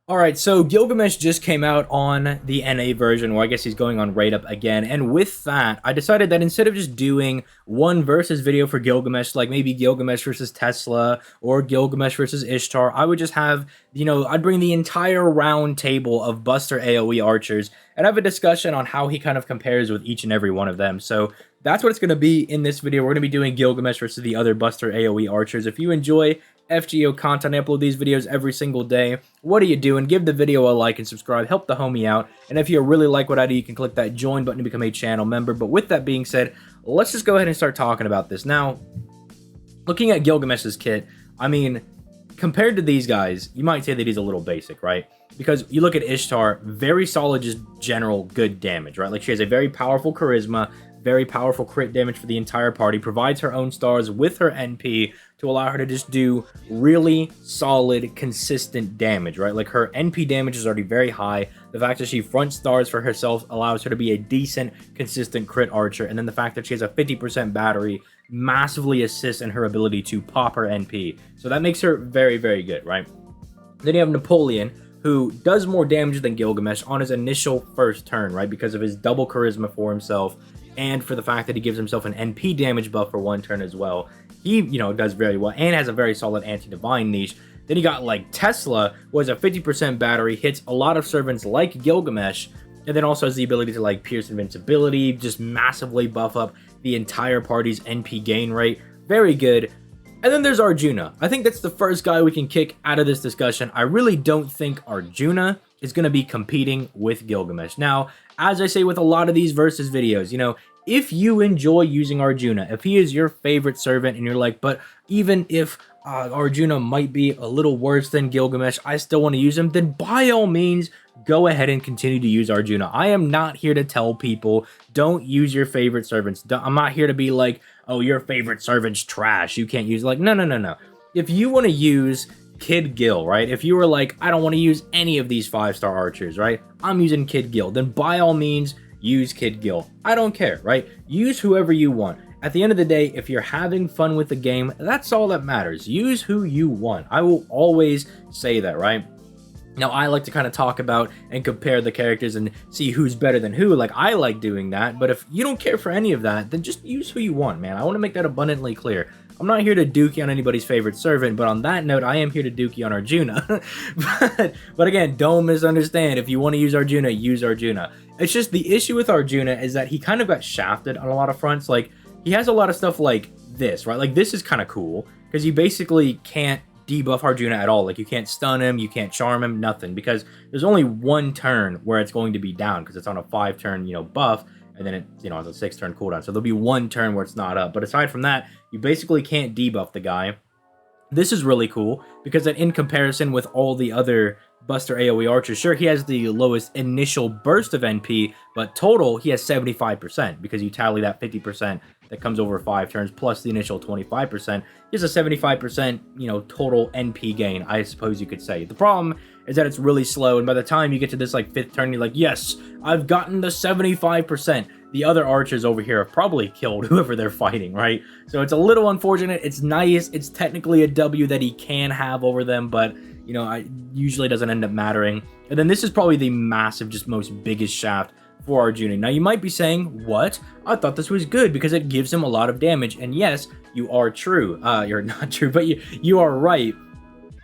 Alright, so Gilgamesh just came out on the NA version, or I guess he's going on Raid Up again, and with that, I decided that instead of just doing one versus video for Gilgamesh, like maybe Gilgamesh versus Tesla, or Gilgamesh versus Ishtar, I would just have, I'd bring the entire round table of Buster AoE archers, and have a discussion on how he kind of compares with each and every one of them. So that's what it's going to be in this video. We're going to be doing Gilgamesh versus the other Buster AoE archers. If you enjoy FGO content, I upload these videos every single day. What are you doing? Give the video a like and subscribe. Help the homie out. And if you really like what I do, you can click that join button to become a channel member. But with that being said, let's just go ahead and start talking about this. Now, looking at Gilgamesh's kit, I mean, compared to these guys, you might say that he's a little basic, right? Because you look at Ishtar, very solid, just general good damage, right? Like, she has a very powerful charisma, very powerful crit damage for the entire party, provides her own stars with her NP to allow her to just do really solid, consistent damage, right? Like, her NP damage is already very high. The fact that she front stars for herself allows her to be a decent, consistent crit archer. And then the fact that she has a 50% battery massively assists in her ability to pop her NP. So that makes her very, very good, right? Then you have Napoleon, who does more damage than Gilgamesh on his initial first turn, right? Because of his double charisma for himself, and for the fact that he gives himself an NP damage buff for one turn as well. He, does very well, and has a very solid anti-divine niche. Then you got, like, Tesla, who has a 50% battery, hits a lot of servants like Gilgamesh, and then also has the ability to, like, pierce invincibility, just massively buff up the entire party's NP gain rate. Very good. And then there's Arjuna. I think that's the first guy we can kick out of this discussion. I really don't think Arjuna is going to be competing with Gilgamesh. Now, as I say with a lot of these versus videos, if you enjoy using Arjuna, if he is your favorite servant and you're like, but even if Arjuna might be a little worse than Gilgamesh, I still want to use him, then by all means, go ahead and continue to use Arjuna. I am not here to tell people, don't use your favorite servants. I'm not here to be like, oh, your favorite servant's trash, you can't use, like, no. If you want to use Kid Gil, right? If you were like, I don't want to use any of these 5-star archers, right? I'm using Kid Gil, then by all means, use Kid Gil. I don't care, right? Use whoever you want. At the end of the day, if you're having fun with the game, that's all that matters. Use who you want. I will always say that, right? Now, I like to kind of talk about and compare the characters and see who's better than who. Like, I like doing that, but if you don't care for any of that, then just use who you want, man. I want to make that abundantly clear. I'm not here to dookie on anybody's favorite servant, but on that note, I am here to dookie on Arjuna. but again, don't misunderstand. If you want to use Arjuna, use Arjuna. It's just the issue with Arjuna is that he kind of got shafted on a lot of fronts. Like, he has a lot of stuff like this, right? Like, this is kind of cool because you basically can't debuff Arjuna at all. Like, you can't stun him, you can't charm him, nothing, because there's only one turn where it's going to be down because it's on a 5-turn, buff, and then it, has a 6-turn cooldown. So there'll be one turn where it's not up. But aside from that, you basically can't debuff the guy. This is really cool because then in comparison with all the other Buster AoE archers, sure, he has the lowest initial burst of NP, but total, he has 75% because you tally that 50% that comes over 5 turns plus the initial 25%. He has a 75%, total NP gain, I suppose you could say. The problem is that it's really slow, and by the time you get to this, like, 5th turn, you're like, yes, I've gotten the 75%. The other archers over here have probably killed whoever they're fighting, right? So it's a little unfortunate. It's nice. It's technically a W that he can have over them, but, it usually doesn't end up mattering. And then this is probably the massive, just most biggest shaft for Arjuna. Now, you might be saying, what? I thought this was good because it gives him a lot of damage. And yes, you are true. You're not true, but you are right.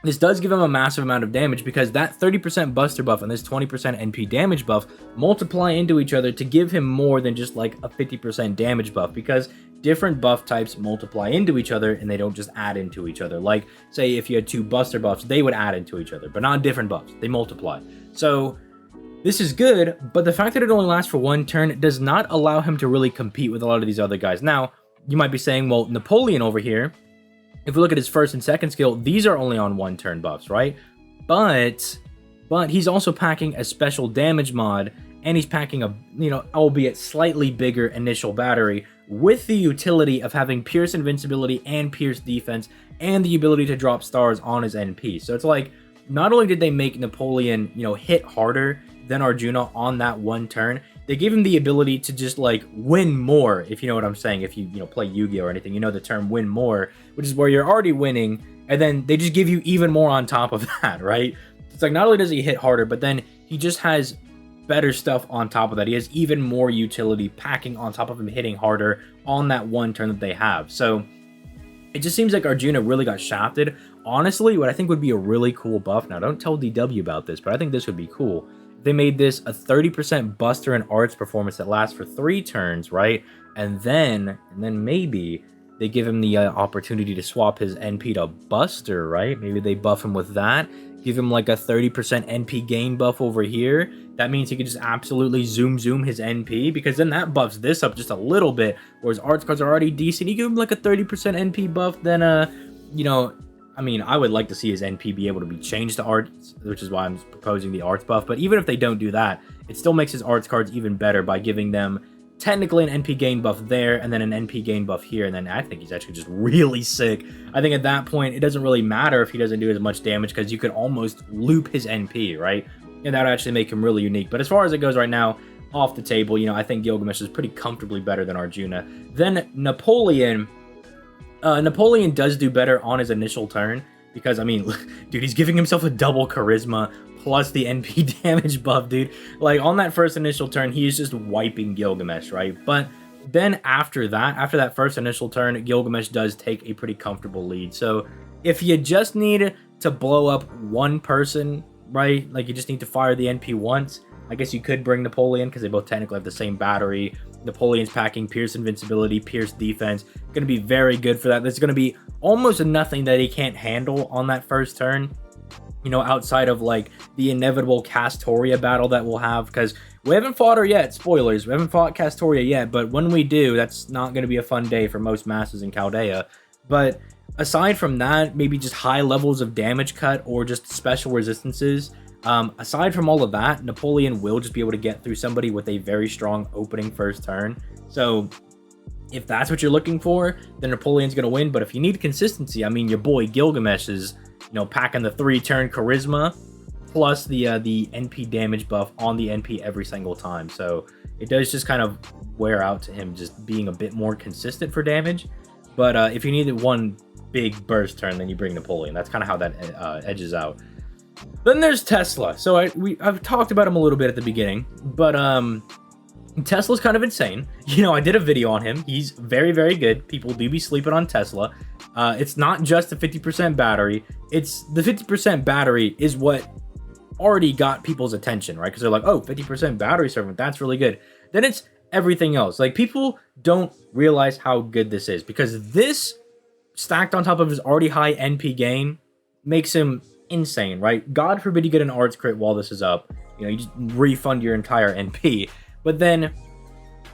This does give him a massive amount of damage because that 30% Buster buff and this 20% NP damage buff multiply into each other to give him more than just like a 50% damage buff, because different buff types multiply into each other and they don't just add into each other. Like, say if you had 2 Buster buffs, they would add into each other, but not different buffs. They multiply. So this is good, but the fact that it only lasts for 1 turn does not allow him to really compete with a lot of these other guys. Now, you might be saying, well, Napoleon over here, if we look at his 1st and 2nd skill, these are only on 1 turn buffs, right? But he's also packing a special damage mod, and he's packing a, albeit slightly bigger initial battery with the utility of having Pierce invincibility and Pierce defense and the ability to drop stars on his NP. So it's like, not only did they make Napoleon, hit harder than Arjuna on that 1 turn, they gave him the ability to just, like, win more, if you know what I'm saying. If you, play Yu-Gi-Oh or anything, the term win more, which is where you're already winning, and then they just give you even more on top of that, right? it's like not only does he hit harder, but then he just has better stuff on top of that. He has even more utility packing on top of him hitting harder on that one turn that they have. So it just seems like Arjuna really got shafted. Honestly, what I think would be a really cool buff, now don't tell DW about this, but I think this would be cool. They made this a 30% Buster and Arts performance that lasts for 3 turns, right? And then maybe they give him the opportunity to swap his NP to Buster, right? Maybe they buff him with that. Give him like a 30% NP gain buff over here. That means he can just absolutely zoom his NP, because then that buffs this up just a little bit, whereas Arts cards are already decent. You give him like a 30% NP buff, then, you know, I mean, I would like to see his NP be able to be changed to Arts, which is why I'm proposing the Arts buff. But even if they don't do that, it still makes his Arts cards even better by giving them technically an NP gain buff there, and then an NP gain buff here, and then I think he's actually just really sick. I think at that point, it doesn't really matter if he doesn't do as much damage, because you could almost loop his NP, right? And that would actually make him really unique. But as far as it goes right now, off the table, you know, I think Gilgamesh is pretty comfortably better than Arjuna. Then Napoleon. Napoleon does do better on his initial turn, because, I mean, dude, he's giving himself a double charisma plus the NP damage buff, dude. Like, on that first initial turn, he is just wiping Gilgamesh, right? But then after that first initial turn, Gilgamesh does take a pretty comfortable lead. So if you just need to blow up one person, right, like you just need to fire the NP once, I guess you could bring Napoleon, because they both technically have the same battery. Napoleon's packing Pierce Invincibility, Pierce Defense. Going to be very good for that. There's going to be almost nothing that he can't handle on that first turn, you know, outside of like the inevitable Castoria battle that we'll have, because we haven't fought her yet. Spoilers, we haven't fought Castoria yet, but when we do, that's not going to be a fun day for most masses in Chaldea. But aside from that, maybe just high levels of damage cut or just special resistances. Aside from all of that, Napoleon will just be able to get through somebody with a very strong opening first turn. So if that's what you're looking for, then Napoleon's going to win. But if you need consistency, I mean, your boy Gilgamesh is, you know, packing the 3-turn charisma plus the NP damage buff on the NP every single time. So it does just kind of wear out to him just being a bit more consistent for damage. But if you needed one big burst turn, then you bring Napoleon. That's kind of how that edges out. Then there's Tesla. So I've talked about him a little bit at the beginning, but Tesla's kind of insane. You know, I did a video on him. He's very, very good. People do be sleeping on Tesla. It's not just the 50% battery. It's the 50% battery is what already got people's attention, right? Because they're like, oh, 50% battery servant, that's really good. Then it's everything else. Like, people don't realize how good this is, because this stacked on top of his already high NP gain makes him insane, right? God forbid you get an Arts crit while this is up. You know, you just refund your entire NP. But then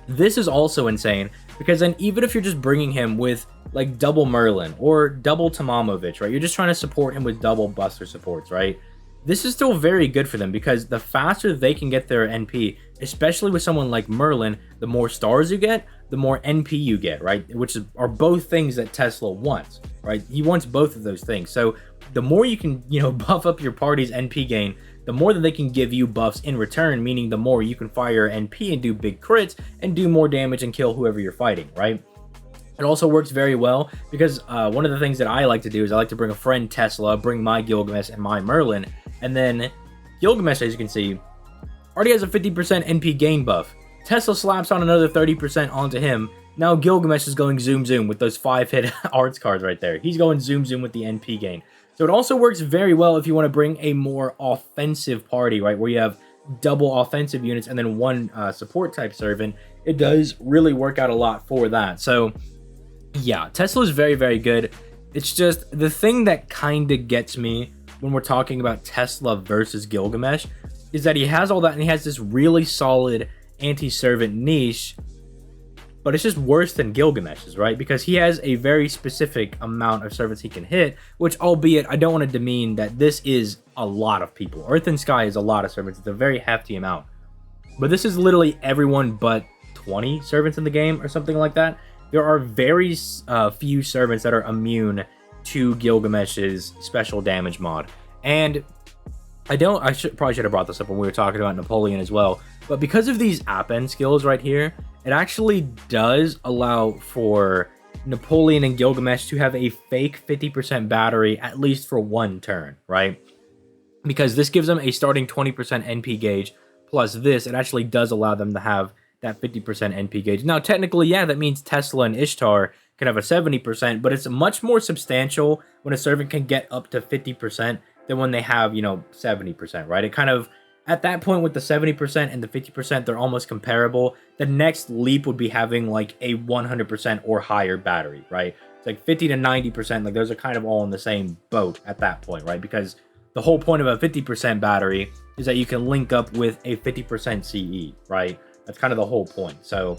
this is also insane, because then even if you're just bringing him with like double Merlin or double Tomamovich, right? You're just trying to support him with double Buster supports, right? This is still very good for them, because the faster they can get their NP, especially with someone like Merlin, the more stars you get, the more NP you get, right? Which are both things that Tesla wants, right? He wants both of those things. So the more you can, you know, buff up your party's NP gain, the more that they can give you buffs in return, meaning the more you can fire NP and do big crits and do more damage and kill whoever you're fighting, right? It also works very well because one of the things that I like to do is I like to bring a friend Tesla, bring my Gilgamesh and my Merlin, and then Gilgamesh, as you can see, already has a 50% NP gain buff. Tesla slaps on another 30% onto him. Now Gilgamesh is going zoom with those 5-hit Arts cards right there. He's going zoom with the NP gain. So it also works very well if you want to bring a more offensive party, right? Where you have double offensive units and then one support type servant. It does really work out a lot for that. So yeah, Tesla is very, very good. It's just the thing that kind of gets me when we're talking about Tesla versus Gilgamesh is that he has all that and he has this really solid anti-servant niche, but it's just worse than Gilgamesh's, right? Because he has a very specific amount of servants he can hit, which, albeit, I don't want to demean that this is a lot of people. Earth and Sky is a lot of servants. It's a very hefty amount. But this is literally everyone but 20 servants in the game or something like that. There are very few servants that are immune to Gilgamesh's special damage mod. And probably should have brought this up when we were talking about Napoleon as well. But because of these app-end skills right here, it actually does allow for Napoleon and Gilgamesh to have a fake 50% battery at least for one turn, right? because this gives them a starting 20% NP gauge, plus this, it actually does allow them to have that 50% NP gauge. Now, technically, yeah, that means Tesla and Ishtar can have a 70%, but it's much more substantial when a servant can get up to 50% than when they have, 70%, right? It kind of, at that point with the 70% and the 50%, they're almost comparable. The next leap would be having like a 100% or higher battery, right? It's like 50 to 90%, like those are kind of all in the same boat at that point, right? Because the whole point of a 50% battery is that you can link up with a 50% CE, right? That's kind of the whole point. So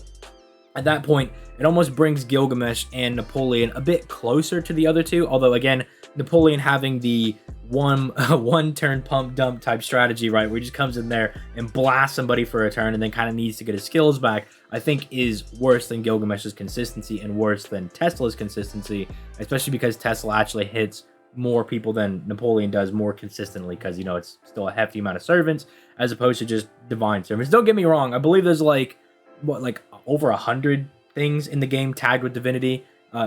at that point, it almost brings Gilgamesh and Napoleon a bit closer to the other two. Although, again, Napoleon having the one turn pump dump type strategy, right, where he just comes in there and blasts somebody for a turn and then kind of needs to get his skills back, I think is worse than Gilgamesh's consistency and worse than Tesla's consistency, especially because Tesla actually hits more people than Napoleon does more consistently, because, it's still a hefty amount of servants as opposed to just divine servants. Don't get me wrong, I believe there's like over 100 things in the game tagged with divinity,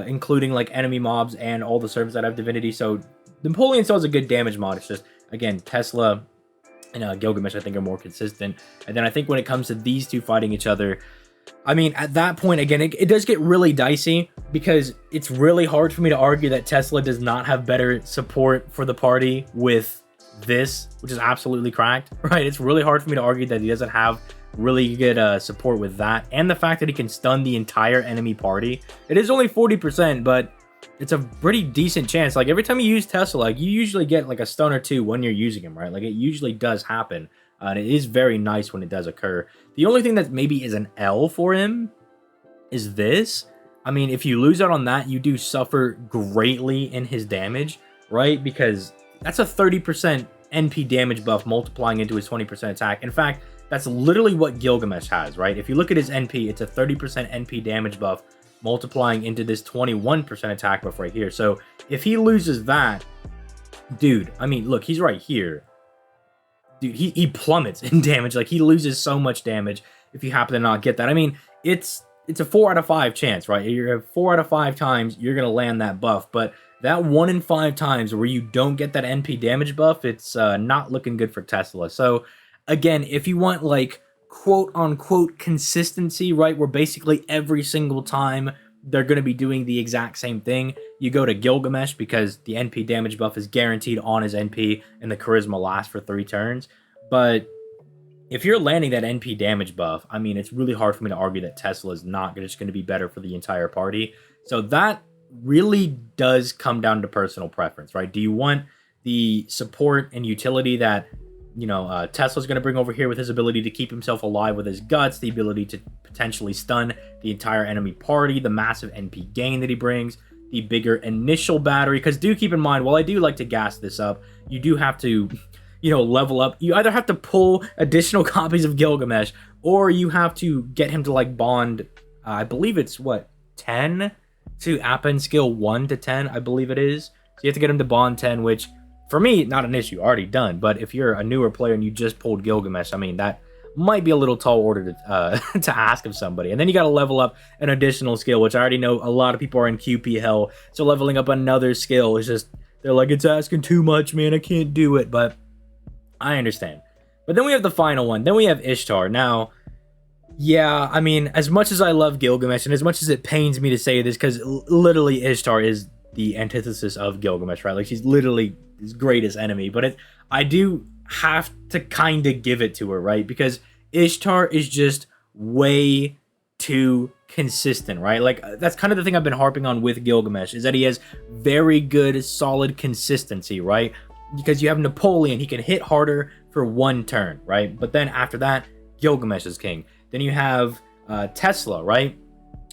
including like enemy mobs and all the servants that have divinity. So Napoleon still has a good damage mod. It's just, again, Tesla and Gilgamesh I think are more consistent. And then I think when it comes to these two fighting each other, I mean, at that point, again, it does get really dicey, because it's really hard for me to argue that Tesla does not have better support for the party with this, which is absolutely cracked, right? It's really hard for me to argue that he doesn't have really good support with that, and the fact that he can stun the entire enemy party. It is only 40%, but it's a pretty decent chance. Like, every time you use Tesla, like, you usually get like a stun or two when you're using him, right? Like, it usually does happen, and it is very nice when it does occur. The only thing that maybe is an L for him is this. I mean, if you lose out on that, you do suffer greatly in his damage, right? Because that's a 30% NP damage buff multiplying into his 20% attack. In fact, that's literally what Gilgamesh has, right? If you look at his NP, it's a 30% NP damage buff multiplying into this 21% attack buff right here. So if he loses that, dude, I mean, look, he's right here. Dude, he plummets in damage. Like, he loses so much damage if you happen to not get that. I mean, it's a 4 out of 5 chance, right? You're 4 out of 5 times you're going to land that buff, but that 1 in 5 times where you don't get that NP damage buff, it's not looking good for Tesla. So again, if you want like quote unquote consistency, right, where basically every single time they're going to be doing the exact same thing, you go to Gilgamesh, because the NP damage buff is guaranteed on his NP and the charisma lasts for 3 turns. But if you're landing that NP damage buff, I mean, it's really hard for me to argue that Tesla is not just going to be better for the entire party. So that really does come down to personal preference, right? Do you want the support and utility that Tesla's going to bring over here with his ability to keep himself alive with his guts, the ability to potentially stun the entire enemy party, the massive NP gain that he brings, the bigger initial battery? Because do keep in mind, while I do like to gas this up, you do have to, level up. You either have to pull additional copies of Gilgamesh, or you have to get him to like bond, I believe it's 10 to Appen skill 1 to 10, I believe it is. So you have to get him to bond 10, which for me, not an issue, already done. But if you're a newer player and you just pulled Gilgamesh, I mean, that might be a little tall order to to ask of somebody. And then you got to level up an additional skill, which I already know a lot of people are in QP hell. So leveling up another skill is just, they're like, it's asking too much, man, I can't do it. But I understand. But then we have the final one. Then we have Ishtar. Now, yeah, I mean, as much as I love Gilgamesh, and as much as it pains me to say this, because literally Ishtar is the antithesis of Gilgamesh, right? Like, she's literally his greatest enemy. But I do have to kind of give it to her, right? Because Ishtar is just way too consistent, right? Like, that's kind of the thing I've been harping on with Gilgamesh, is that he has very good, solid consistency, right? Because you have Napoleon, he can hit harder for 1 turn, right? But then after that, Gilgamesh is king. Then you have Tesla, right?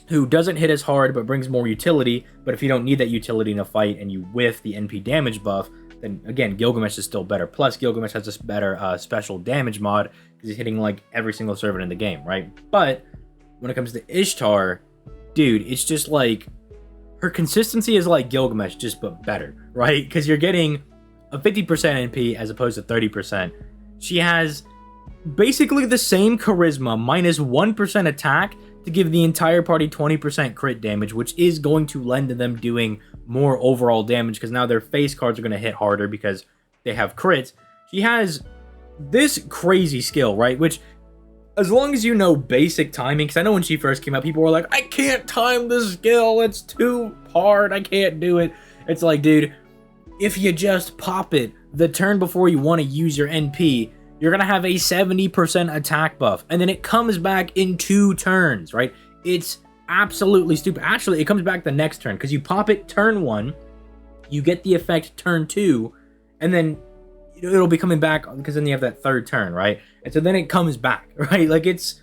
Who doesn't hit as hard, but brings more utility. But if you don't need that utility in a fight and you whiff the NP damage buff, then again, Gilgamesh is still better. Plus, Gilgamesh has this better special damage mod, because he's hitting like every single servant in the game, right? But when it comes to Ishtar, dude, it's just like, her consistency is like Gilgamesh, just but better, right? Because you're getting a 50% NP as opposed to 30%. She has basically the same charisma minus 1% attack to give the entire party 20% crit damage, which is going to lend to them doing more overall damage, because now their face cards are going to hit harder because they have crits. she has this crazy skill, right? Which, as long as you know basic timing, because I know when she first came out, people were like, I can't time this skill, it's too hard, I can't do it. It's like, dude, if you just pop it the turn before you want to use your NP, you're going to have a 70% attack buff, and then it comes back in 2 turns, right? It's absolutely stupid. Actually, it comes back the next turn, because you pop it turn 1, you get the effect turn 2, and then it'll be coming back, because then you have that 3rd turn, right? And so then it comes back, right? Like, it's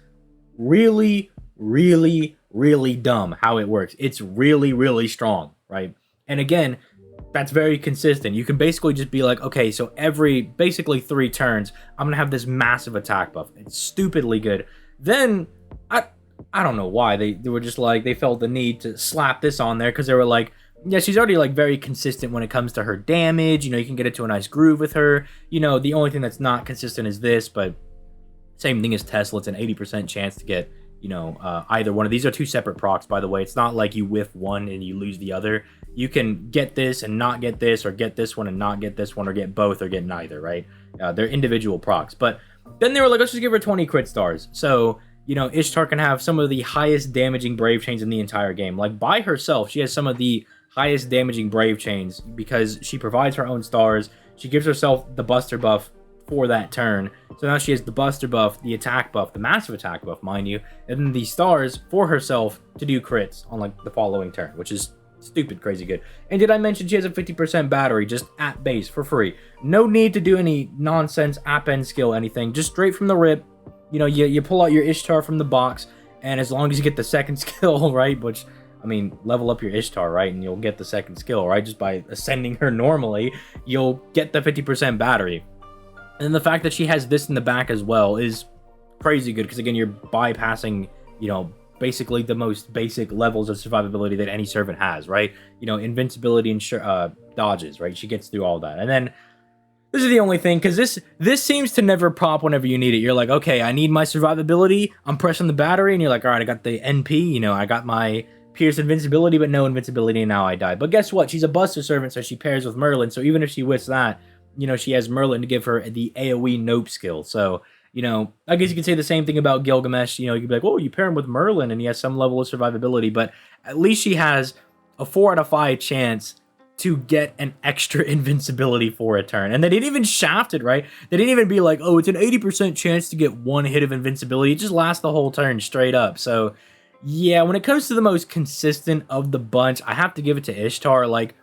really, really, really dumb how it works. It's really, really strong, right? And again, that's very consistent. You can basically just be like, okay, so every basically 3 turns, I'm gonna have this massive attack buff. It's stupidly good. Then I don't know why they were just like, they felt the need to slap this on there, because they were like, yeah, she's already like very consistent when it comes to her damage. You know, you can get into a nice groove with her. You know, the only thing that's not consistent is this, but same thing as Tesla. It's an 80% chance to get, you know, either one of these. Are 2 separate procs, by the way. It's not like you whiff one and you lose the other. You can get this and not get this, or get this one and not get this one, or get both or get neither, right? They're individual procs. But then they were like, let's just give her 20 crit stars. So, you know, Ishtar can have some of the highest damaging brave chains in the entire game. Like, by herself, she has some of the highest damaging brave chains, because she provides her own stars. She gives herself the buster buff for that turn. So now she has the buster buff, the attack buff, the massive attack buff, mind you, and then the stars for herself to do crits on like the following turn, which is stupid crazy good. And did I mention she has a 50% battery just at base for free? No need to do any nonsense app end skill, anything, just straight from the rip. You know, you pull out your Ishtar from the box, and as long as you get the second skill, right, which, I mean, level up your Ishtar, right, and you'll get the second skill, right, just by ascending her normally, you'll get the 50% battery. And then the fact that she has this in the back as well is crazy good, because again, you're bypassing, you know, basically the most basic levels of survivability that any servant has, right? You know, invincibility and dodges, right? She gets through all that. And then this is the only thing, because this seems to never pop whenever you need it. You're like, okay, I need my survivability. I'm pressing the battery, and you're like, all right, I got the NP. You know, I got my Pierce invincibility, but no invincibility, and now I die. But guess what? She's a buster servant, so she pairs with Merlin. So even if she whiffs that, you know, she has Merlin to give her the AoE nope skill. So, you know, I guess you could say the same thing about Gilgamesh. You know, you could be like, oh, you pair him with Merlin, and he has some level of survivability. But at least she has a 4 out of 5 chance to get an extra invincibility for a turn. And they didn't even shaft it, right? They didn't even be like, oh, it's an 80% chance to get 1 hit of invincibility. It just lasts the whole turn straight up. So, yeah, when it comes to the most consistent of the bunch, I have to give it to Ishtar. Like,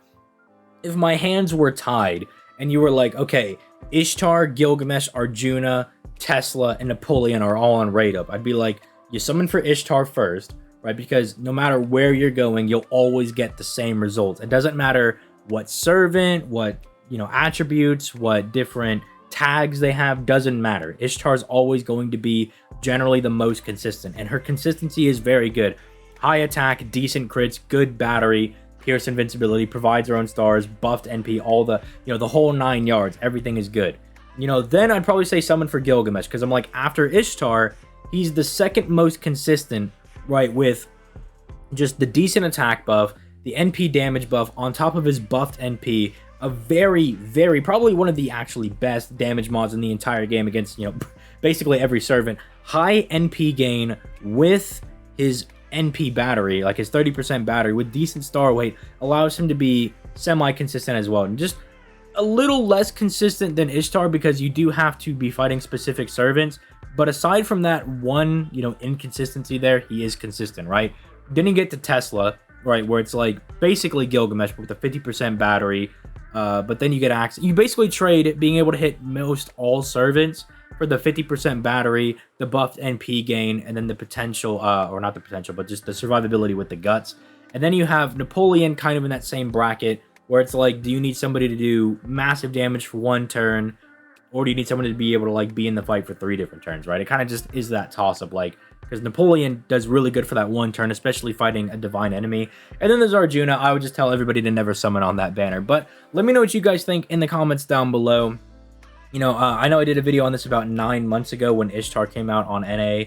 if my hands were tied and you were like, okay, Ishtar, Gilgamesh, Arjuna, Tesla, and Napoleon are all on rate up, I'd be like, you summon for Ishtar first, right? Because no matter where you're going, you'll always get the same results. It doesn't matter what servant, what, you know, attributes, what different tags they have, doesn't matter. Ishtar's always going to be generally the most consistent, and her consistency is very good. High attack, decent crits, good battery, Pierce invincibility, provides her own stars, buffed NP, all the, you know, the whole 9 yards. Everything is good. You know, then I'd probably say summon for Gilgamesh, because I'm like, after Ishtar, he's the second most consistent, right, with just the decent attack buff, the NP damage buff, on top of his buffed NP, a very, very, probably one of the actually best damage mods in the entire game against, you know, basically every servant. High NP gain with his NP battery, like his 30% battery with decent star weight, allows him to be semi-consistent as well. And just a little less consistent than Ishtar, because you do have to be fighting specific servants. But aside from that one, you know, inconsistency there, he is consistent, right? Then you get to Tesla, right, where it's like basically Gilgamesh with a 50% battery, but then you get access. You basically trade being able to hit most all servants for the 50% battery, the buffed NP gain, and then the potential, or not the potential, but just the survivability with the guts. And then you have Napoleon kind of in that same bracket, where it's like, do you need somebody to do massive damage for 1 turn, or do you need someone to be able to like be in the fight for 3 different turns, right? It kind of just is that toss-up, like, because Napoleon does really good for that 1 turn, especially fighting a divine enemy. And then there's Arjuna. I would just tell everybody to never summon on that banner. But let me know what you guys think in the comments down below. You know, I know I did a video on this about 9 months ago when Ishtar came out on NA,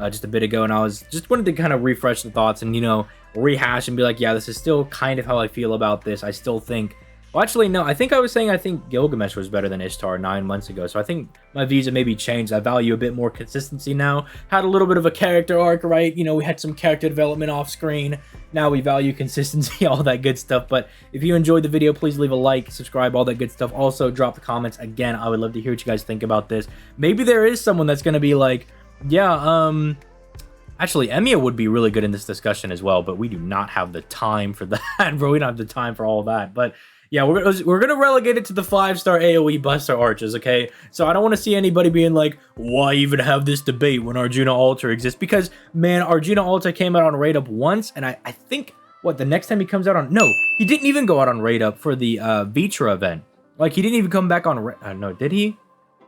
just a bit ago, and I was just wanted to kind of refresh the thoughts and, you know, rehash and be like, yeah, this is still kind of how I feel about this. I still think Well, actually, no. I think I was saying I think Gilgamesh was better than Ishtar 9 months ago. So I think my views have maybe changed. I value a bit more consistency now. Had a little bit of a character arc, right? You know, we had some character development off screen. Now we value consistency, all that good stuff. But if you enjoyed the video, please leave a like, subscribe, all that good stuff. Also, drop the comments. Again, I would love to hear what you guys think about this. Maybe there is someone that's going to be like, yeah, actually, Emiya would be really good in this discussion as well, but we do not have the time for that, bro. We don't have the time for all that. But yeah, we're gonna relegate it to the 5-star AoE Buster Archers, okay? So I don't want to see anybody being like, why even have this debate when Arjuna Altar exists? Because, man, Arjuna Altar came out on Raid Up once, and I think, what, the next time he comes out on... No, he didn't even go out on Raid Up for the Vitra event. Like, he didn't even come back on... no, did he?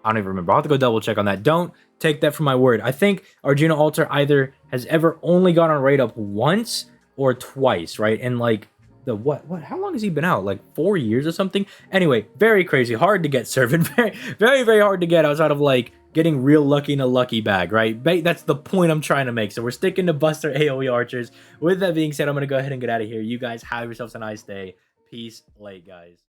I don't even remember. I'll have to go double check on that. Don't take that for my word. I think Arjuna Altar either has ever only gone on Raid Up once or twice, right? And like the how long has he been out? Like 4 years or something? Anyway, very crazy. Hard to get, Servant. Very hard to get outside of like getting real lucky in a lucky bag, right? That's the point I'm trying to make. So we're sticking to Buster AoE Archers. With that being said, I'm going to go ahead and get out of here. You guys have yourselves a nice day. Peace. Late, guys.